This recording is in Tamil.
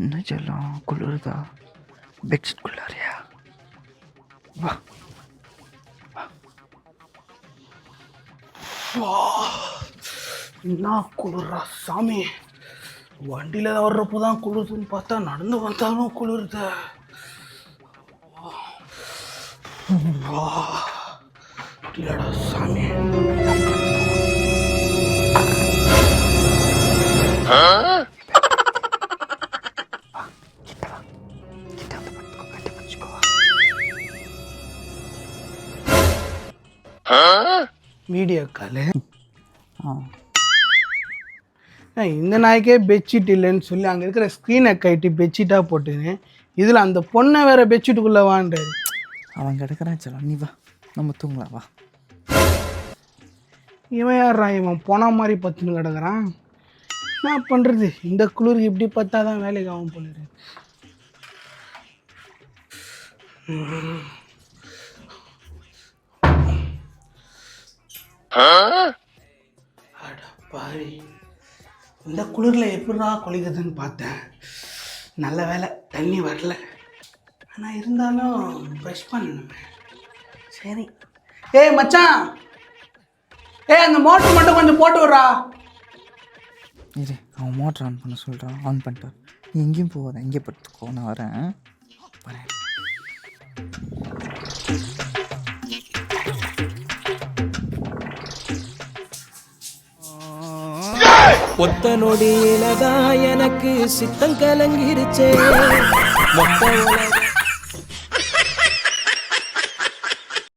என்ன சொல்லும் குளிருதா பெட்ஷீட் குள்ளாரியா வா என்ன குளிர்றா சாமி. வண்டியில் வர்றப்போ தான் குளிருதுன்னு பார்த்தா நடந்து வந்தாலும் குளிருது. இல்லடா சாமி. Video call. இந்த நாய்க்கே பெட்ஷீட் இல்லைன்னு சொல்லி அங்கே இருக்கிற ஸ்க்ரீனை கைட்டி பெட்ஷீட்டாக போட்டுன்னு இதில் அந்த பொண்ணை வேற பெட்ஷீட்டுக்குள்ளே வாண்டாரு. அவன் கிடக்குறான் சொல்ல நீ வா நம்ம தூங்கலாம் வா. இவன் யாரா இவன் போன மாதிரி பத்துன்னு கிடக்குறான். என்ன பண்ணுறது, இந்த குளிருக்கு இப்படி பார்த்தா தான் வேலைக்கு ஆகும் போல. பாவி, இந்த குளிரில் எப்படிடா குளிக்குதுன்னு பார்த்தேன். நல்ல வேலை தண்ணி வரல. ஆனால் இருந்தாலும் ப்ரெஷ் பண்ணணுமே. சரி. ஏய் மச்சான், அந்த மோட்டர் மட்டும் கொஞ்சம் போட்டு விட்றா. இரு அவன் மோட்டர் ஆன் பண்ண சொல்கிறான். ஆன் பண்ணிட்டான். நீ எங்கேயும் போகாத, இங்கே படுத்துக்கோ, நான் வரேன். ஒத்த நொடியிலதான் எனக்கு சித்தம் கலங்கிருச்சே. மொத்த